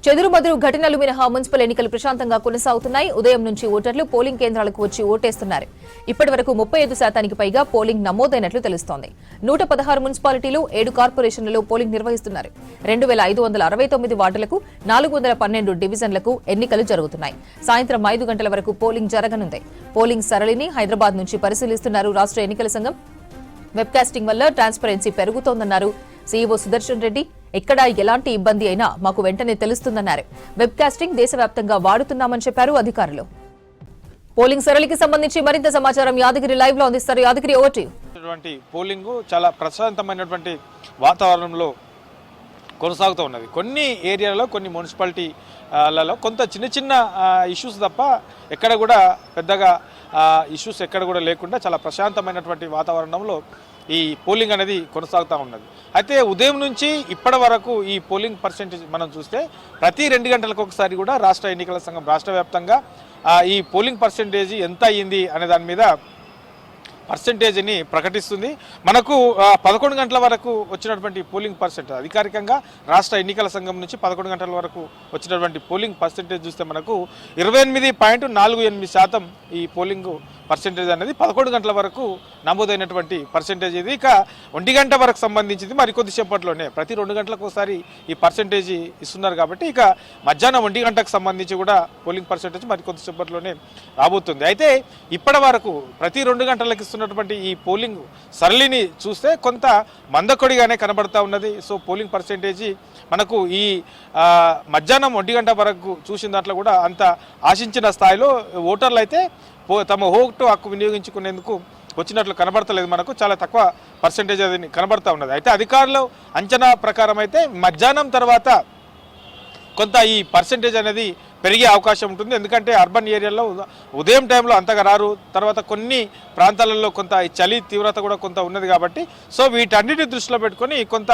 చెదురుమదురు ఘటనలు మినహా మున్సిపల్ ఎన్నికలు ప్రశాంతంగా కొనసాగుతున్నాయి. ఉదయం నుంచి ఓటర్లు పోలింగ్ కేంద్రాలకు వచ్చి ఓటేస్తున్నారు. ఇప్పటి వరకు 35% పైగా పోలింగ్ నమోదైనట్లు తెలుస్తోంది. 116 మున్సిపాలిటీలు 7 కార్పొరేషన్లలో పోలింగ్ నిర్వహిస్తున్నారు. 2569 వార్డులకు 412 డివిజన్లకు ఎన్నికలు జరుగుతున్నాయి. సాయంత్రం 5 గంటల వరకు పోలింగ్ జరగనుంది. పోలింగ్ సరళిని హైదరాబాద్ నుంచి పరిశీలిస్తున్నారు రాష్ట్ర ఎన్నికల సంఘం. వెబ్కాస్టింగ్ వల్ల ట్రాన్స్పరెన్సీ పెరుగుతోందన్నారు సీఈఓ సుదర్శన్ రెడ్డి. ఎక్కడా ఎలాంటి ఇబ్బంది అయినా మాకు వెంటనే తెలుస్తుందన్నారు. వెబ్కాస్టింగ్ దేశవ్యాప్తంగా వాడుతున్నామని చెప్పారు అధికారులు. పోలింగ్ సరళికి సంబంధించి మరింత సమాచారం యాదగిరి లైవ్ లో అందిస్తారు. Yadagiri, over to you. Polling చాలా ప్రశాంతమైనటువంటి వాతావరణంలో కొనసాగుతూ ఉన్నది. కొన్ని ఏరియాలలో కొన్ని మున్సిపాలిటీలలో కొంత చిన్న చిన్న ఇష్యూస్ తప్ప ఎక్కడ కూడా పెద్దగా ఇష్యూస్ ఎక్కడ కూడా లేకుండా చాలా ప్రశాంతమైనటువంటి వాతావరణంలో ఈ పోలింగ్ అనేది కొనసాగుతూ ఉన్నది. అయితే ఉదయం నుంచి ఇప్పటి వరకు ఈ పోలింగ్ పర్సెంటేజ్ మనం చూస్తే ప్రతి 2 గంటలకు ఒకసారి కూడా రాష్ట్ర ఎన్నికల సంఘం రాష్ట్ర వ్యాప్తంగా ఈ పోలింగ్ పర్సెంటేజ్ ఎంత అయ్యింది అనే దాని మీద పర్సెంటేజ్ని ప్రకటిస్తుంది. మనకు 11 గంటల వరకు వచ్చినటువంటి పోలింగ్ పర్సెంటేజ్ అధికారికంగా రాష్ట్ర ఎన్నికల సంఘం నుంచి 11 గంటల వరకు వచ్చినటువంటి పోలింగ్ పర్సెంటేజ్ చూస్తే మనకు 28.48% ఈ పోలింగ్ పర్సెంటేజ్ అనేది 11 గంటల వరకు నమోదైనటువంటి పర్సెంటేజ్ ఇది. ఇక 1 గంట వరకు సంబంధించింది మరికొద్ది సేపట్లోనే ప్రతి 2 గంటలకు ఒకసారి ఈ పర్సెంటేజ్ ఇస్తున్నారు కాబట్టి ఇక మధ్యాహ్నం 1 గంటకు సంబంధించి కూడా పోలింగ్ పర్సెంటేజ్ మరికొద్ది సేపట్లోనే రాబోతుంది. అయితే ఇప్పటి వరకు ప్రతి 2 గంటలకు ఇస్తున్నటువంటి ఈ పోలింగ్ సరళిని చూస్తే కొంత మందకొడిగానే కనబడతా ఉన్నది. సో పోలింగ్ పర్సెంటేజ్ మనకు ఈ మధ్యాహ్నం 1 గంట వరకు చూసిన దాంట్లో కూడా అంత ఆశించిన స్థాయిలో ఓటర్లు అయితే తమ ఓటు హక్కు వినియోగించుకునేందుకు వచ్చినట్లు కనబడతలేదు. మనకు చాలా తక్కువ పర్సెంటేజ్ అది కనబడతా ఉన్నది. అయితే అధికారులు అంచనా ప్రకారం అయితే మధ్యాహ్నం తర్వాత కొంత ఈ పర్సెంటేజ్ అనేది పెరిగే అవకాశం ఉంటుంది. ఎందుకంటే అర్బన్ ఏరియాలో ఉదయం టైంలో అంతగా రారు, తర్వాత కొన్ని ప్రాంతాలలో కొంత ఈ చలి తీవ్రత కూడా కొంత ఉన్నది కాబట్టి సో వీటన్నిటి దృష్టిలో పెట్టుకొని కొంత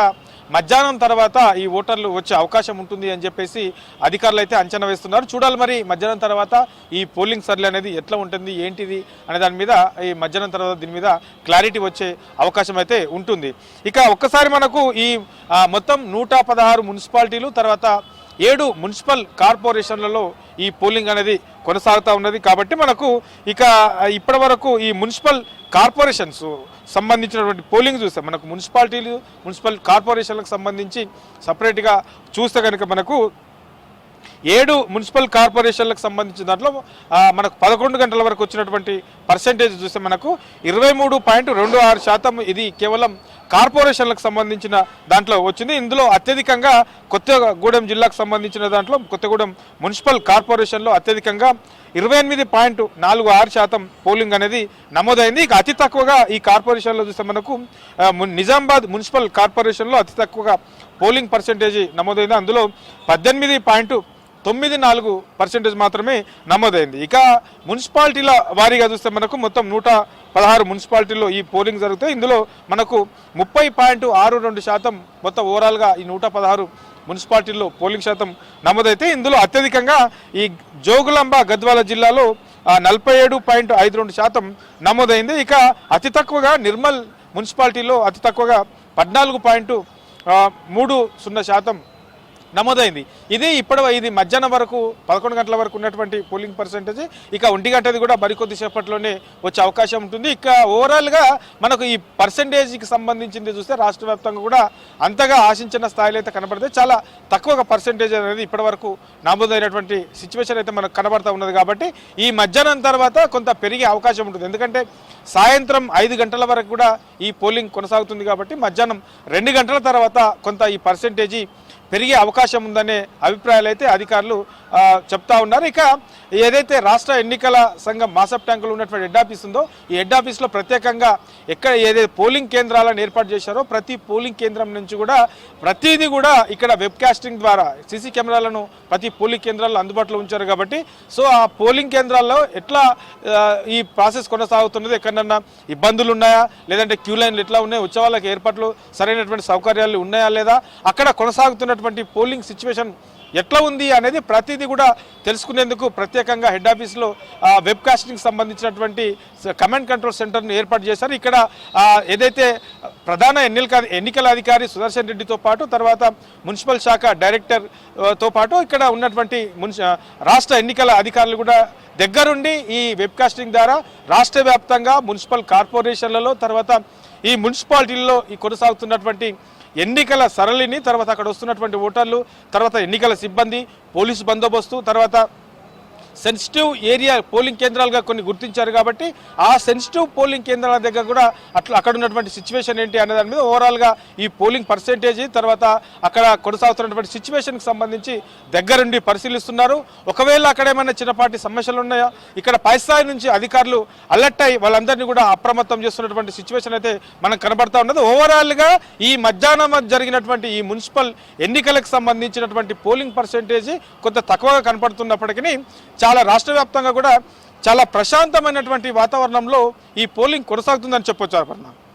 మధ్యాహ్నం తర్వాత ఈ ఓటర్లు వచ్చే అవకాశం ఉంటుంది అని చెప్పేసి అధికారులు అయితే అంచనా వేస్తున్నారు. చూడాలి మరి మధ్యాహ్నం తర్వాత ఈ పోలింగ్ సర్లే అనేది ఎట్లా ఉంటుంది ఏంటిది అనే దాని మీద ఈ మధ్యాహ్నం తర్వాత దీని మీద క్లారిటీ వచ్చే అవకాశం అయితే ఉంటుంది. ఇక ఒక్కసారి మనకు ఈ మొత్తం 116 మున్సిపాలిటీలు తర్వాత 7 మున్సిపల్ కార్పొరేషన్లలో ఈ పోలింగ్ అనేది కొనసాగుతూ ఉన్నది. కాబట్టి మనకు ఇక ఇప్పటి వరకు ఈ మున్సిపల్ కార్పొరేషన్స్ సంబంధించినటువంటి పోలింగ్ చూస్తే మనకు మున్సిపాలిటీలు మున్సిపల్ కార్పొరేషన్లకు సంబంధించి సపరేట్గా చూస్తే కనుక మనకు 7 మున్సిపల్ కార్పొరేషన్లకు సంబంధించిన దాంట్లో మనకు 11 గంటల వరకు వచ్చినటువంటి పర్సెంటేజ్ చూస్తే మనకు 23.26%. ఇది కేవలం కార్పొరేషన్లకు సంబంధించిన దాంట్లో వచ్చింది. ఇందులో అత్యధికంగా కొత్తగూడెం జిల్లాకు సంబంధించిన దాంట్లో కొత్తగూడెం మున్సిపల్ కార్పొరేషన్లో అత్యధికంగా 28.46% పోలింగ్ అనేది నమోదైంది. ఇక అతి తక్కువగా ఈ కార్పొరేషన్లో చూస్తే మనకు నిజామాబాద్ మున్సిపల్ కార్పొరేషన్లో అతి తక్కువగా పోలింగ్ పర్సెంటేజ్ నమోదైంది. అందులో 18.94% మాత్రమే నమోదైంది. ఇక మున్సిపాలిటీల వారీగా చూస్తే మనకు మొత్తం 116 మున్సిపాలిటీల్లో ఈ పోలింగ్ జరుగుతాయి. ఇందులో మనకు 30.62% మొత్తం ఓవరాల్గా ఈ 116 మున్సిపాలిటీల్లో పోలింగ్ శాతం నమోదైతే ఇందులో అత్యధికంగా ఈ జోగులాంబ గద్వాల జిల్లాలో 47.52% నమోదైంది. ఇక అతి తక్కువగా నిర్మల్ మున్సిపాలిటీలో అతి తక్కువగా 14.30% నమోదైంది. ఇది మధ్యాహ్నం వరకు 11 గంటల వరకు ఉన్నటువంటి పోలింగ్ పర్సెంటేజ్. ఇక 1 గంటది కూడా మరికొద్ది సేపట్లోనే వచ్చే అవకాశం ఉంటుంది. ఇక ఓవరాల్గా మనకు ఈ పర్సెంటేజ్కి సంబంధించింది చూస్తే రాష్ట్ర వ్యాప్తంగా కూడా అంతగా ఆశించిన స్థాయిలో అయితే కనబడితే చాలా తక్కువగా పర్సెంటేజ్ అనేది ఇప్పటి వరకు నమోదైనటువంటి సిచ్యువేషన్ అయితే మనకు కనబడతా ఉన్నది. కాబట్టి ఈ మధ్యాహ్నం తర్వాత కొంత పెరిగే అవకాశం ఉంటుంది. ఎందుకంటే సాయంత్రం 5 గంటల వరకు కూడా ఈ పోలింగ్ కొనసాగుతుంది. కాబట్టి మధ్యాహ్నం 2 గంటల తర్వాత కొంత ఈ పర్సెంటేజీ పెరిగే అవకాశం ఉందనే అభిప్రాయాలు అయితే అధికారులు చెప్తా ఉన్నారు. ఇక ఏదైతే రాష్ట్ర ఎన్నికల సంఘం మాసప్ ట్యాంకులో ఉన్నటువంటి హెడ్ ఆఫీస్ ఉందో ఈ హెడ్ ఆఫీస్లో ప్రత్యేకంగా ఎక్కడ ఏదైతే పోలింగ్ కేంద్రాలను ఏర్పాటు చేశారో ప్రతి పోలింగ్ కేంద్రం నుంచి కూడా ప్రతిదీ కూడా ఇక్కడ వెబ్కాస్టింగ్ ద్వారా సీసీ కెమెరాలను ప్రతి పోలింగ్ కేంద్రాల్లో అందుబాటులో ఉంచారు. కాబట్టి సో ఆ పోలింగ్ కేంద్రాల్లో ఎట్లా ఈ ప్రాసెస్ కొనసాగుతున్నది, ఎక్కడన్నా ఇబ్బందులు ఉన్నాయా, లేదంటే క్యూ లైన్లు ఎట్లా ఉన్నాయి, వచ్చే వాళ్ళకి ఏర్పాట్లు సరైనటువంటి సౌకర్యాలు ఉన్నాయా లేదా, అక్కడ కొనసాగుతున్నటువంటి పోలింగ్ సిచ్యువేషన్ ఎట్లా ఉంది అనేది ప్రతిదీ కూడా తెలుసుకునేందుకు ప్రత్యేకంగా హెడ్ ఆఫీస్లో వెబ్ కాస్టింగ్ సంబంధించినటువంటి కమాండ్ కంట్రోల్ సెంటర్ను ఏర్పాటు చేశారు. ఇక్కడ ఏదైతే ప్రధాన ఎన్నికల అధికారి సుదర్శన్ రెడ్డితో పాటు తర్వాత మున్సిపల్ శాఖ డైరెక్టర్తో పాటు ఇక్కడ ఉన్నటువంటి రాష్ట్ర ఎన్నికల అధికారులు కూడా దగ్గరుండి ఈ వెబ్ కాస్టింగ్ ద్వారా రాష్ట్ర వ్యాప్తంగా మున్సిపల్ కార్పొరేషన్లలో తర్వాత ఈ మున్సిపాలిటీల్లో ఈ కొనసాగుతున్నటువంటి ఎన్నికల సరళిని తర్వాత అక్కడ వస్తున్నటువంటి ఓటర్లు తర్వాత ఎన్నికల సిబ్బంది పోలీసు బందోబస్తు తర్వాత సెన్సిటివ్ ఏరియా పోలింగ్ కేంద్రాలుగా కొన్ని గుర్తించారు కాబట్టి ఆ సెన్సిటివ్ పోలింగ్ కేంద్రాల దగ్గర కూడా అక్కడ ఉన్నటువంటి సిచ్యువేషన్ ఏంటి అనే దాని మీద ఓవరాల్గా ఈ పోలింగ్ పర్సెంటేజ్ తర్వాత అక్కడ కొనసాగుతున్నటువంటి సిచ్యువేషన్కి సంబంధించి దగ్గరుండి పరిశీలిస్తున్నారు. ఒకవేళ అక్కడ ఏమైనా చిన్నపాటి సమస్యలు ఉన్నాయా ఇక్కడ పై స్థాయి నుంచి అధికారులు అలర్ట్ అయ్యి వాళ్ళందరినీ కూడా అప్రమత్తం చేస్తున్నటువంటి సిచ్యువేషన్ అయితే మనకు కనబడతా ఉన్నది. ఓవరాల్గా ఈ మధ్యాహ్నం జరిగినటువంటి ఈ మున్సిపల్ ఎన్నికలకు సంబంధించినటువంటి పోలింగ్ పర్సెంటేజ్ కొంత తక్కువగా కనపడుతున్నప్పటికీ చాలా రాష్ట్ర వ్యాప్తంగా కూడా చాలా ప్రశాంతమైనటువంటి వాతావరణంలో ఈ పోలింగ్ కొనసాగుతుందని చెప్పొచ్చు.